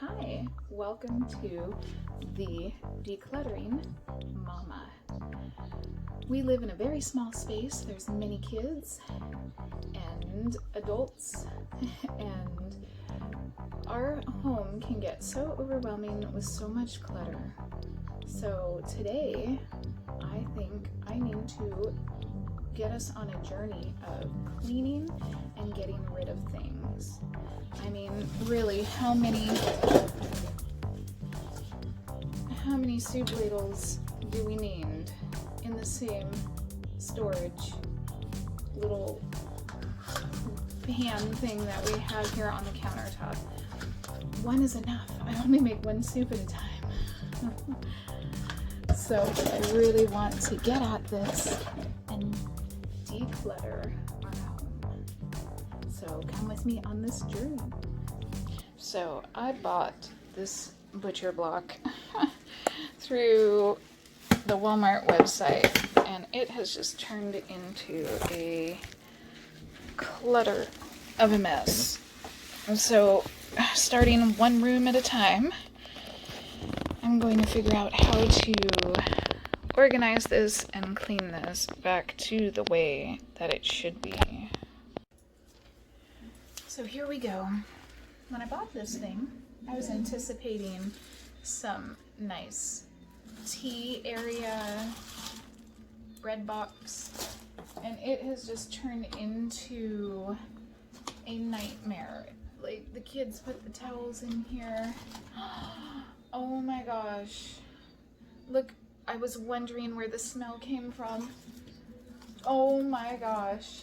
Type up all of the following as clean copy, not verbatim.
Hi, welcome to the Decluttering Mama. We live in a very small space. There's many kids and adults, and our home can get so overwhelming with so much clutter. So today, I think I need to get us on a journey of cleaning and getting rid of things. I mean, really, how many soup ladles do we need in the same storage little pan thing that we have here on the countertop? One is enough. I only make one soup at a time. So I really want to get at this and declutter our home. So come with me on this journey. So I bought this butcher block through the Walmart website, and it has just turned into a clutter of a mess. And so starting one room at a time, I'm going to figure out how to organize this and clean this back to the way that it should be. So here we go. When I bought this thing, I was anticipating some nice tea area, bread box, and it has just turned into a nightmare. Like, the kids put the towels in here. Oh my gosh. Look, I was wondering where the smell came from. Oh my gosh.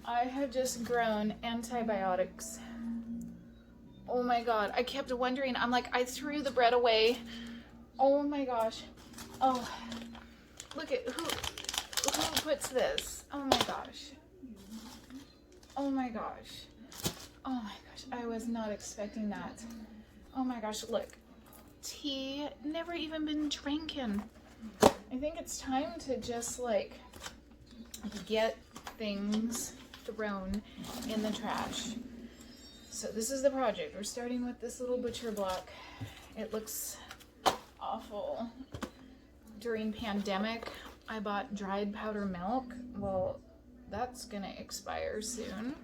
I have just grown antibiotics. Oh my god. I kept wondering. I'm like, I threw the bread away. Oh my gosh. Oh, look at who puts this? Oh my gosh. Oh my gosh. Oh my gosh. I was not expecting that. Oh my gosh. Look. Tea never even been drinking. I think it's time to just like get things thrown in the trash. So this is the project. We're starting with this little butcher block. It looks awful. During pandemic, I bought dried powder milk. Well, that's gonna expire soon.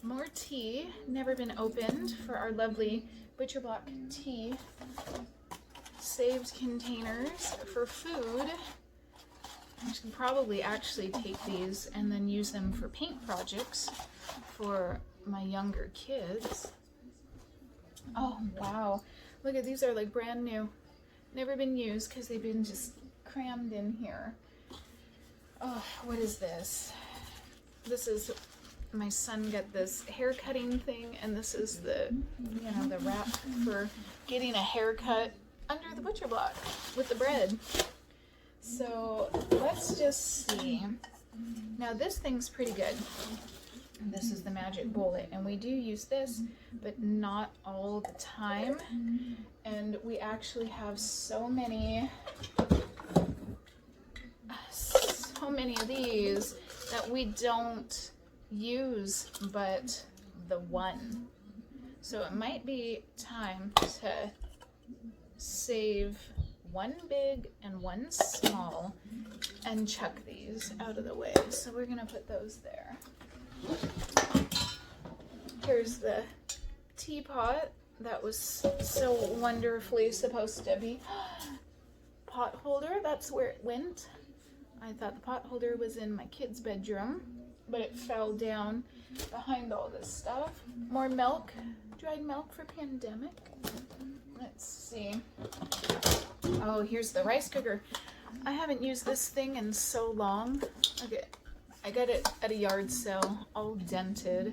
More tea, never been opened for our lovely butcher block tea. Saved containers for food. I should probably actually take these and then use them for paint projects for my younger kids. Oh wow, look at these, are like brand new, never been used because they've been just crammed in here. Oh, what is this? This is, my son got this hair cutting thing, and this is the, the wrap for getting a haircut under the butcher block with the bread. So let's just see. Now this thing's pretty good. This is the magic bullet, and we do use this, but not all the time. And we actually have so many of these that we don't use but the one. So it might be time to save one big and one small and chuck these out of the way. So we're gonna put those there. Here's the teapot that was so wonderfully supposed to be. Pot holder, that's where it went. I thought the pot holder was in my kid's bedroom, but it fell down behind all this stuff. More milk, dried milk for pandemic. Let's see. Oh, here's the rice cooker. I haven't used this thing in so long. Okay, I got it at a yard sale, all dented.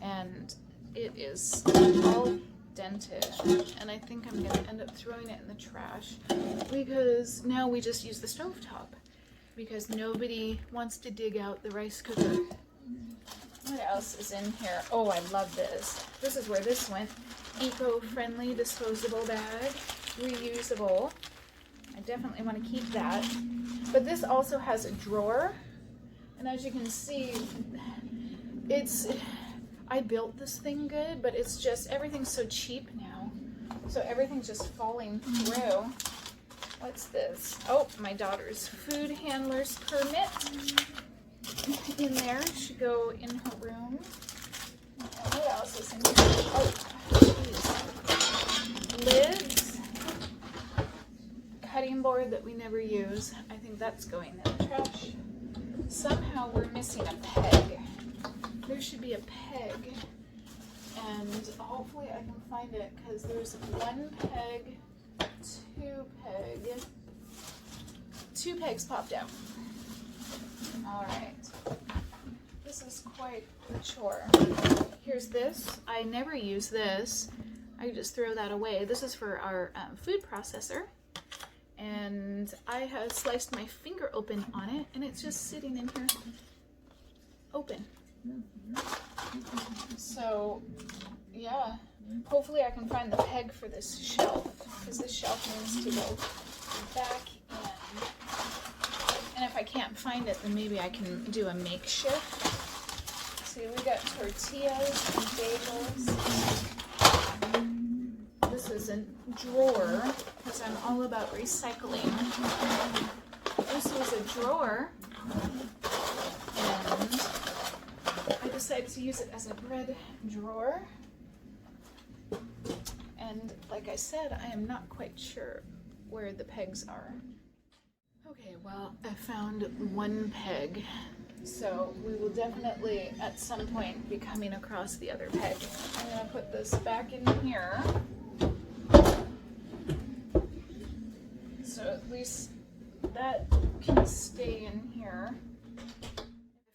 And it is all dented. And I think I'm gonna end up throwing it in the trash because now we just use the stovetop because nobody wants to dig out the rice cooker. What else is in here? Oh, I love this. This is where this went. Eco-friendly disposable bag, reusable. I definitely want to keep that. But this also has a drawer, and as you can see, it's I built this thing good, but it's just, everything's so cheap now. So everything's just falling through. What's this? Oh, my daughter's food handler's permit. In there, should go in her room. What else is in here? Oh, geez. Lids. Cutting board that we never use. I think that's going in the trash. Somehow we're missing a peg. There should be a peg. And hopefully I can find it, because there's one peg, two pegs popped out. All right. This is quite a chore. Here's this. I never use this. I just throw that away. This is for our food processor. And I have sliced my finger open on it, and it's just sitting in here open. So, yeah. Hopefully I can find the peg for this shelf, because this shelf needs to go back in. And if I can't find it, then maybe I can do a makeshift. See, we got tortillas and bagels. This is a drawer, because I'm all about recycling. This was a drawer, and I decided to use it as a bread drawer. And like I said, I am not quite sure where the pegs are. Okay, well, I found one peg, so we will definitely at some point be coming across the other peg. I'm going to put this back in here, so at least that can stay in here. I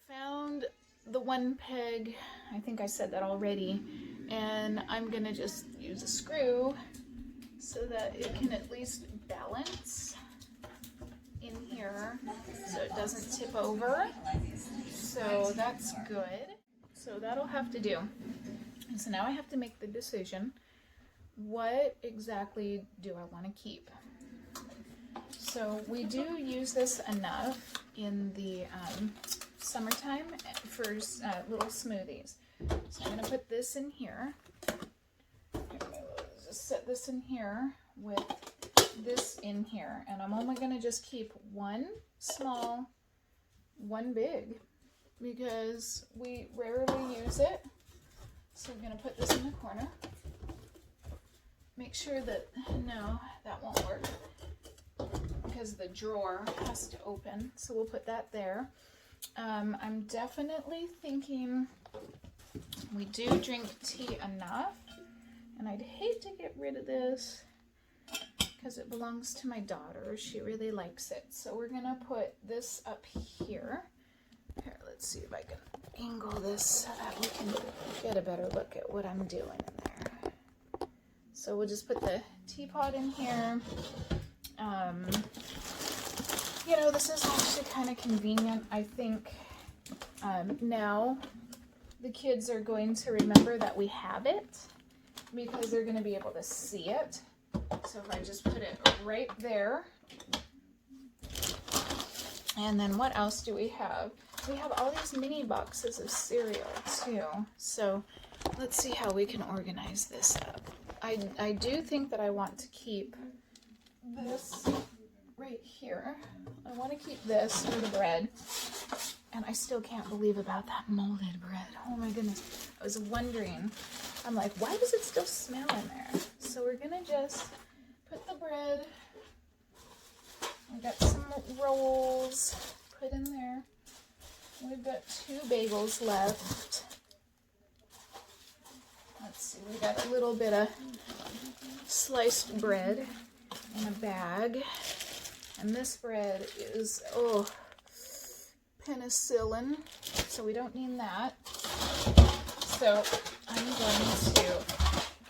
found the one peg, I think I said that already, and I'm going to just use a screw so that it can at least balance in here so it doesn't tip over. So that's good. So that'll have to do. And so now I have to make the decision, what exactly do I want to keep? So we do use this enough in the summertime for little smoothies. So I'm going to put this in here. Just set this in here with this in here, and I'm only going to just keep one small, one big, because we rarely use it. So I'm going to put this in the corner. Make sure that, no, that won't work, because the drawer has to open. So we'll put that there. I'm definitely thinking we do drink tea enough, and I'd hate to get rid of this because it belongs to my daughter. She really likes it. So we're gonna put this up here. Here, let's see if I can angle this so that we can get a better look at what I'm doing in there. So we'll just put the teapot in here. You know, this is actually kind of convenient. I think now the kids are going to remember that we have it, because they're going to be able to see it. So if I just put it right there. And then what else do we have? We have all these mini boxes of cereal too. So let's see how we can organize this up. I do think that I want to keep this right here. I want to keep this for the bread. And I still can't believe about that molded bread. Oh my goodness. I was wondering. I'm like, why does it still smell in there? So we're going to just put the bread. We got some rolls. Put in there. We've got 2 bagels left. Let's see. We got a little bit of sliced bread in a bag. And this bread is, oh, penicillin, so we don't need that. So I'm going to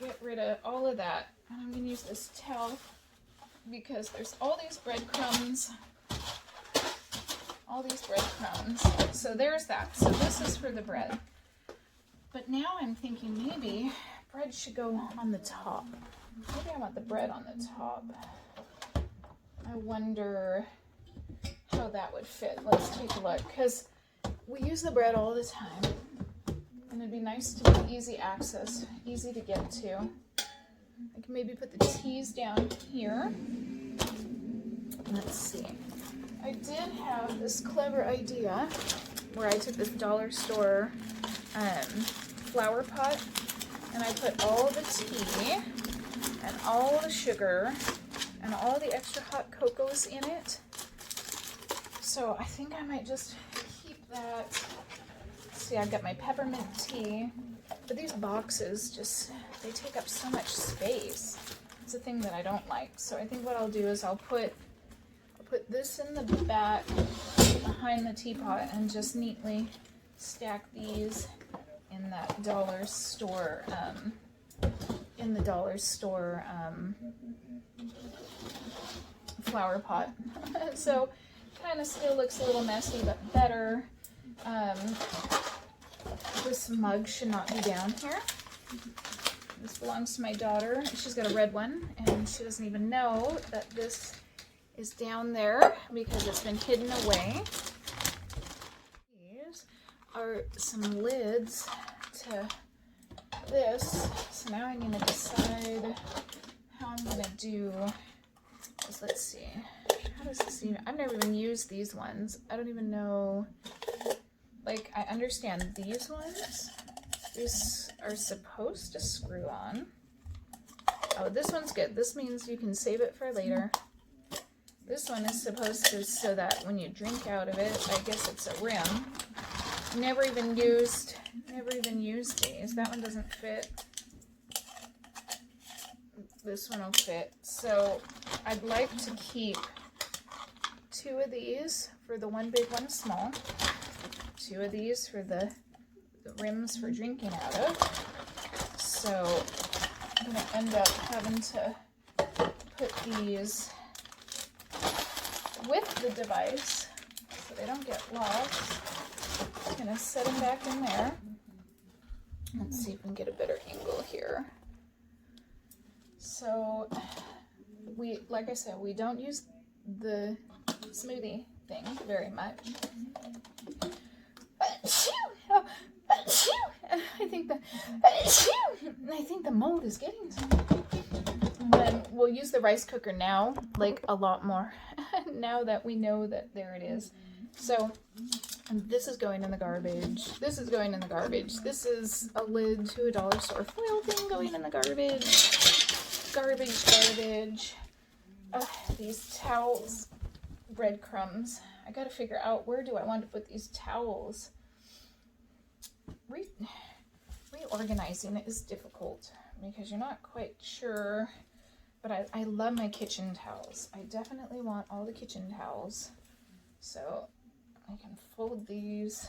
get rid of all of that, and I'm going to use this towel, because there's all these breadcrumbs. So there's that. So this is for the bread. But now I'm thinking maybe bread should go on the top. Maybe I want the bread on the top. I wonder how that would fit. Let's take a look, because we use the bread all the time. And it'd be nice to be easy access, easy to get to. I can maybe put the teas down here. Let's see. I did have this clever idea where I took this dollar store flower pot and I put all the tea and all the sugar and all the extra hot cocos in it. So I think I might just keep that. See, I've got my peppermint tea, but these boxes just, they take up so much space. It's a thing that I don't like. So I think what I'll do is I'll put this in the back behind the teapot and just neatly stack these in that dollar store, flower pot. So kind of still looks a little messy, but better. This mug should not be down here. This belongs to my daughter. She's got a red one, and she doesn't even know that this is down there because it's been hidden away. These are some lids to this. So now I need to decide how I'm going to do this. Let's see. How does this even... I've never even used these ones. I don't even know... Like, I understand these ones. These are supposed to screw on. Oh, this one's good. This means you can save it for later. This one is supposed to, so that when you drink out of it, I guess it's a rim. Never even used these. That one doesn't fit. This one will fit. So I'd like to keep 2 of these for the one big, one small. 2 of these for the rims for drinking out of. So I'm going to end up having to put these with the device so they don't get lost. I'm going to set them back in there. Let's see if we can get a better angle here. So we, like I said, we don't use the smoothie thing very much. I think the mold is getting to me. And then we'll use the rice cooker now, like a lot more, now that we know that there it is. So this is going in the garbage. This is going in the garbage. This is a lid to a dollar store foil thing going in the garbage. Garbage. These towels, breadcrumbs. I gotta figure out where do I want to put these towels. Reorganizing it is difficult because you're not quite sure, but I love my kitchen towels. I definitely want all the kitchen towels. So I can fold these.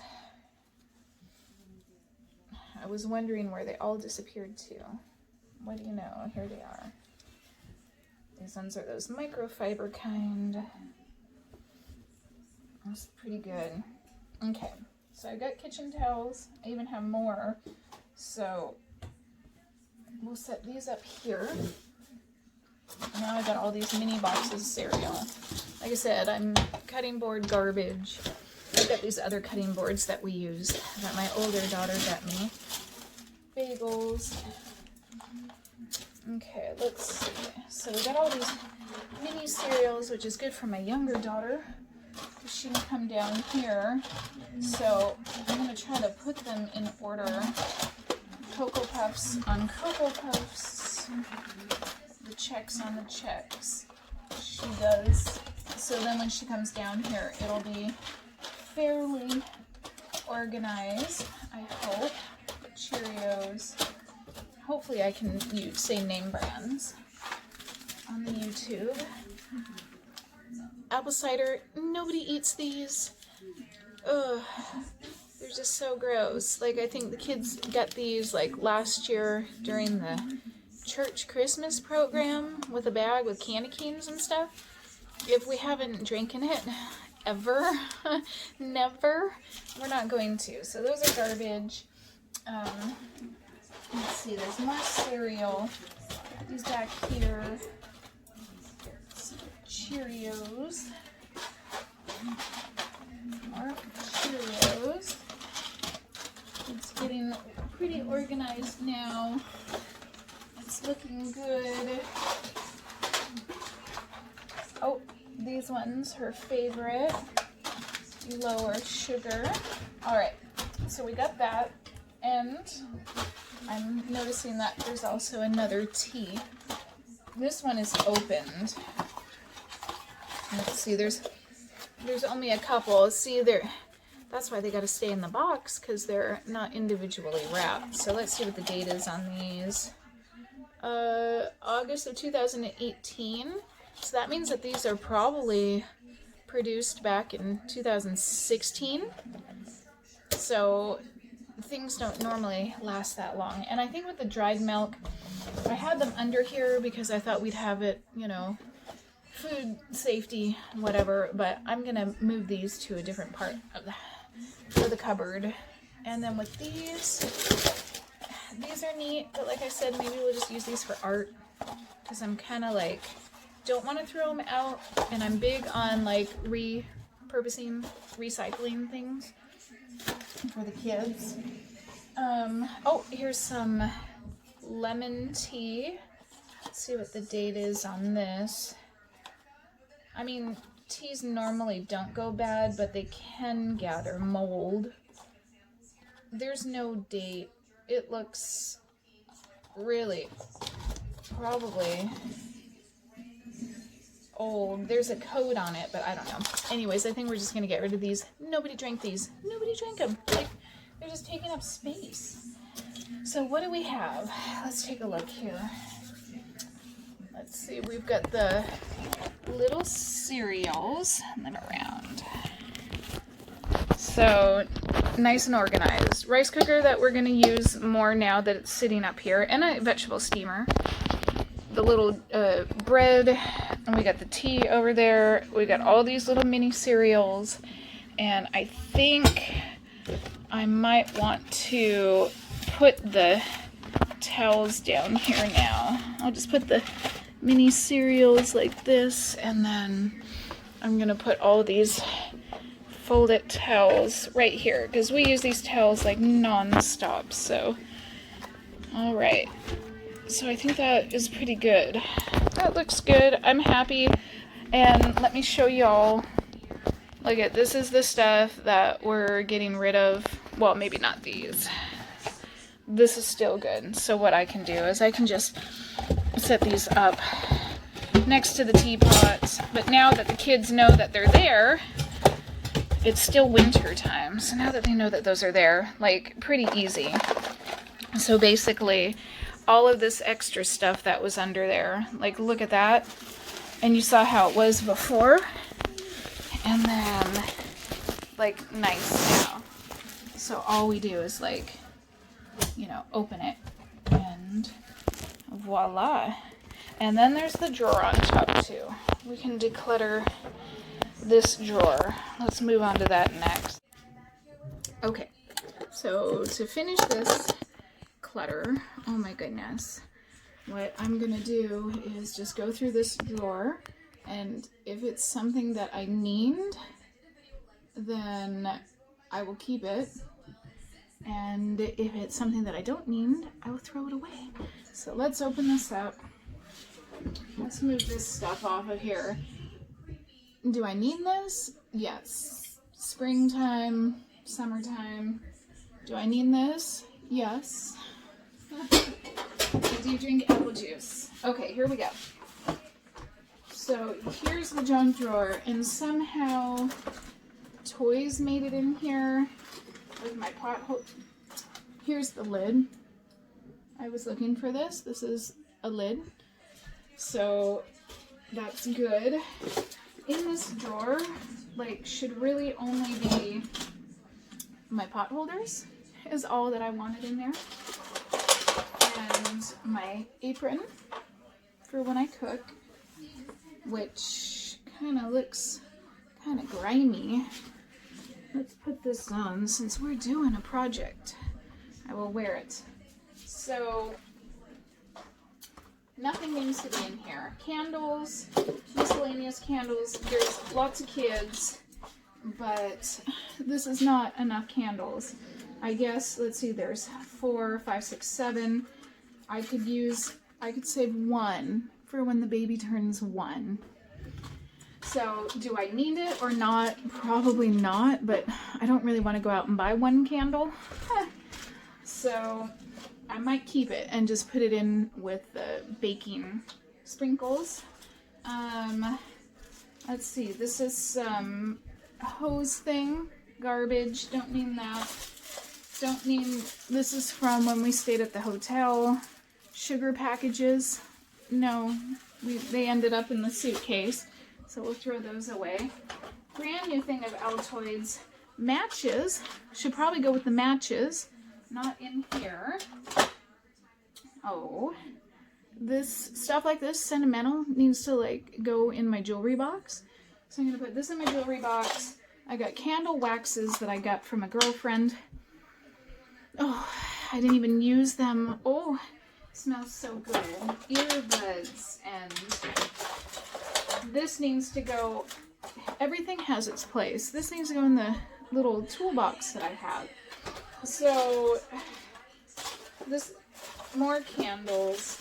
I was wondering where they all disappeared to. What do you know? Here they are. These ones are those microfiber kind. That's pretty good. Okay, so I got kitchen towels. I even have more. So we'll set these up here. Now I got all these mini boxes of cereal. Like I said, I'm cutting board garbage. I've got these other cutting boards that we use that my older daughter got me. Bagels. Okay, let's see. So we got all these mini cereals, which is good for my younger daughter. She can come down here. So I'm going to try to put them in order. Cocoa Puffs on Cocoa Puffs. The checks on the checks. She does. So then when she comes down here, it'll be fairly organized, I hope. Cheerios. Hopefully I can say name brands on the YouTube. Apple cider. Nobody eats these. Ugh. They're just so gross. Like, I think the kids got these like last year during the church Christmas program with a bag with candy canes and stuff. If we haven't drinking it ever, never, we're not going to. So those are garbage. Let's see, there's more cereal. These back here. Some Cheerios. More Cheerios. Let's getting pretty organized now. It's looking good. Oh, these ones, her favorite. Lower sugar. All right, so we got that. And I'm noticing that there's also another tea. This one is opened. Let's see, there's only a couple. See, that's why they got to stay in the box, because they're not individually wrapped. So let's see what the date is on these. August of 2018. So that means that these are probably produced back in 2016. So things don't normally last that long. And I think with the dried milk, I had them under here because I thought we'd have it, you know, food safety, whatever, but I'm gonna move these to a different part of the cupboard. And then with these are neat, but like I said, maybe we'll just use these for art, because I'm kind of like, don't want to throw them out, and I'm big on like repurposing, recycling things for the kids. Oh, here's some lemon tea. Let's see what the date is on this. I mean, teas normally don't go bad, but they can gather mold. There's no date. It looks really probably old. There's a code on it, but I don't know. Anyways, I think we're just gonna get rid of these. Nobody drank these. Nobody drank them. Like, they're just taking up space. So what do we have? Let's take a look here. Let's see, we've got the little cereals and then around. So nice and organized. Rice cooker that we're going to use more now that it's sitting up here, and a vegetable steamer. The little bread, and we got the tea over there. We got all these little mini cereals, and I think I might want to put the towels down here now. I'll just put the mini cereals like this, and then I'm gonna put all these folded towels right here, because we use these towels like non-stop. So all right, so I think that is pretty good. That looks good. I'm happy. And let me show y'all. Look at this. Is the stuff that we're getting rid of. Well, maybe not these. This is still good. So what I can do is I can just set these up next to the teapots. But now that the kids know that they're there, it's still winter time. So now that they know that those are there, like, pretty easy. So basically, all of this extra stuff that was under there, like, look at that. And you saw how it was before. And then, like, nice now. So all we do is, like, you know, open it. And voila. And then there's the drawer on top, too. We can declutter this drawer. Let's move on to that next. Okay, so to finish this clutter, oh my goodness, what I'm gonna do is just go through this drawer, and if it's something that I need, then I will keep it, and if it's something that I don't need, I will throw it away. So let's open this up. Let's move this stuff off of here. Do I need this? Yes. Springtime, summertime. Do I need this? Yes. Do you drink apple juice? Okay, here we go. So here's the junk drawer, and somehow toys made it in here with my pot hole. Here's the lid. I was looking for this. This is a lid. So that's good. In this drawer, like, should really only be my pot holders is all that I wanted in there. And my apron for when I cook, which kind of looks kind of grimy. Let's put this on since we're doing a project. I will wear it. So nothing needs to be in here. Candles, miscellaneous candles. There's lots of kids, but this is not enough candles. I guess, let's see, there's 4, 5, 6, 7. I could save 1 for when the baby turns 1. So do I need it or not? Probably not, but I don't really want to go out and buy 1 candle. So I might keep it and just put it in with the baking sprinkles. Let's see, this is some hose thing, garbage, don't need that. Don't need, this is from when we stayed at the hotel. Sugar packages, no, they ended up in the suitcase, so we'll throw those away. Brand new thing of Altoids. Matches, should probably go with the matches, not in here. Oh, this stuff like this, sentimental, needs to like go in my jewelry box. So I'm gonna put this in my jewelry box. I got candle waxes that I got from a girlfriend. Oh, I didn't even use them. Oh, smells so good. Earbuds, and this needs to go, everything has its place. This needs to go in the little toolbox that I have. So, this, more candles.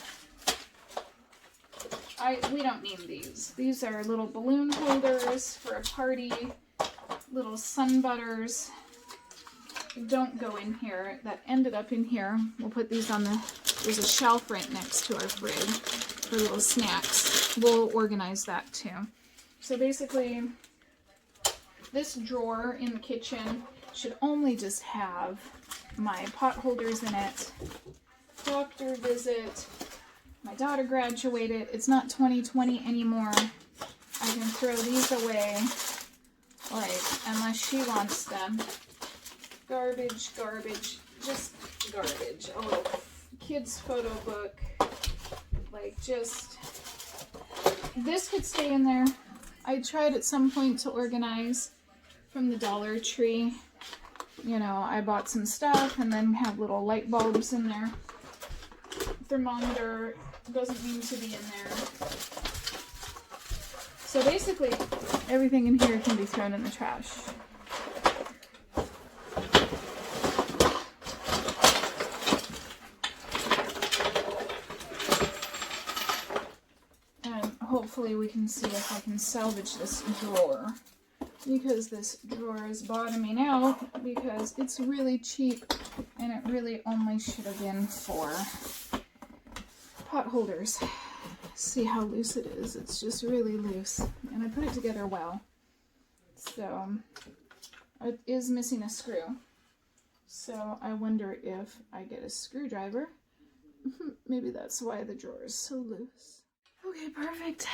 We don't need these. These are little balloon holders for a party, little sun butters. Don't go in here. That ended up in here. We'll put these on the, there's a shelf right next to our fridge for little snacks. We'll organize that too. So basically, this drawer in the kitchen should only just have my pot holders in it. Doctor visit. My daughter graduated. It's not 2020 anymore. I can throw these away. Alright, unless she wants them. Garbage, garbage, just garbage. A little kid's photo book. Like, just... This could stay in there. I tried at some point to organize from the Dollar Tree. You know, I bought some stuff and then have little light bulbs in there. Thermometer doesn't need to be in there. So basically, everything in here can be thrown in the trash. And hopefully we can see if I can salvage this drawer. Because this drawer is bottoming out because it's really cheap and it really only should have been for pot holders. See how loose it is. It's just really loose. And I put it together well. So it is missing a screw. So I wonder if I get a screwdriver. Maybe that's why the drawer is so loose. Okay, perfect.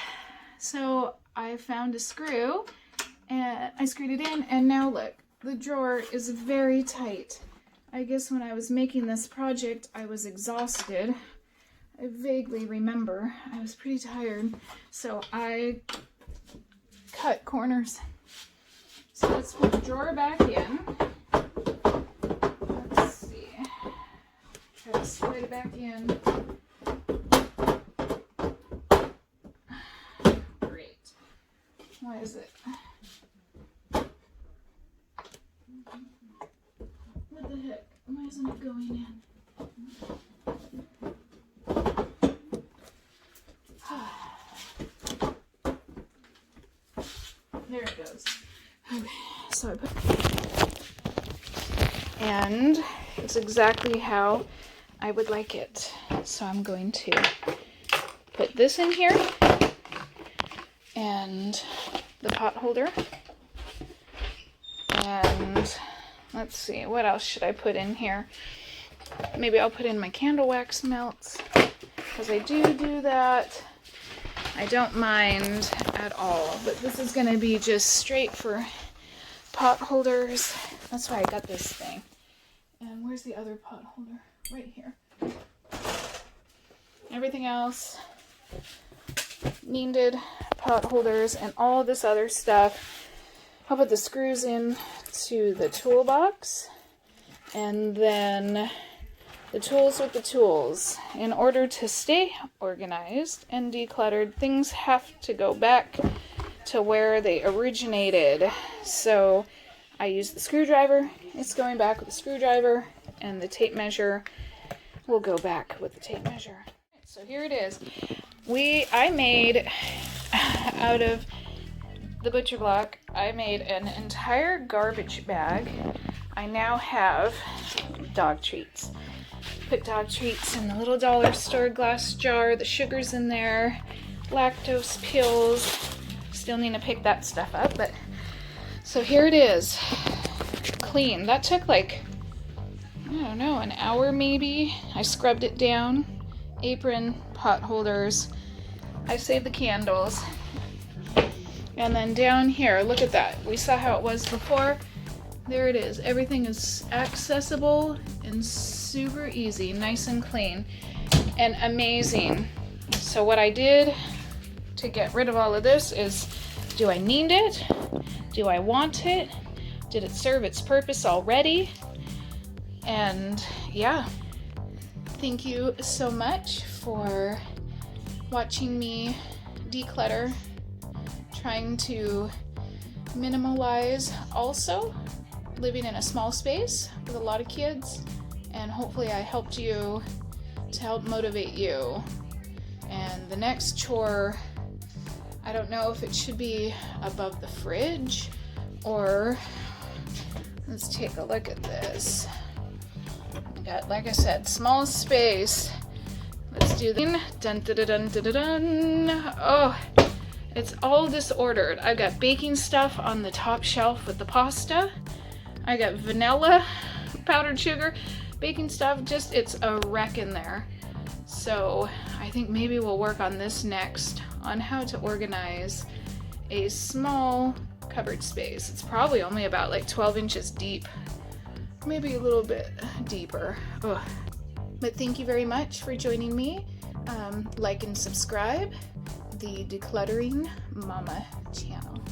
So I found a screw and I screwed it in, and now look, the drawer is very tight. I guess when I was making this project, I was exhausted. I vaguely remember I was pretty tired, so I cut corners. So let's put the drawer back in. Let's see. Try to slide it back in. Great. Why is it? What the heck? Why isn't it going in? There it goes. Okay, so I put, and it's exactly how I would like it. So I'm going to put this in here and the pot holder. And let's see, what else should I put in here? Maybe I'll put in my candle wax melts because I do that. I don't mind at all, but this is going to be just straight for pot holders. That's why I got this thing. And where's the other pot holder? Right here. Everything else needed pot holders and all this other stuff. I'll put the screws in to the toolbox and then the tools with the tools. In order to stay organized and decluttered, things have to go back to where they originated. So I use the screwdriver It's going back with a screwdriver, and the tape measure will go back with the tape measure. So here it is. I made, out of the butcher block, I made an entire garbage bag. I now have dog treats. Put dog treats in the little dollar store glass jar. The sugar's in there. Lactose pills. Still need to pick that stuff up, but so here it is. Clean. That took like, I don't know, an hour maybe. I scrubbed it down. Apron, pot holders. I saved the candles. And then down here, look at that. We saw how it was before. There it is. Everything is accessible and super easy, nice and clean and amazing. So what I did to get rid of all of this is, do I need it? Do I want it? Did it serve its purpose already? And yeah, thank you so much for watching me declutter, trying to minimalize, also living in a small space with a lot of kids, and hopefully I helped you to help motivate you. And the next chore, I don't know if it should be above the fridge or, let's take a look at this. Got, like I said, small space. Let's do the dun dun dun dun dun dun. Oh, it's all disordered. I've got baking stuff on the top shelf with the pasta. I got vanilla, powdered sugar, baking stuff. Just, it's a wreck in there. So I think maybe we'll work on this next, on how to organize a small cupboard space. It's probably only about like 12 inches deep, maybe a little bit deeper. Ugh. But thank you very much for joining me. Like and subscribe the Decluttering Mama channel.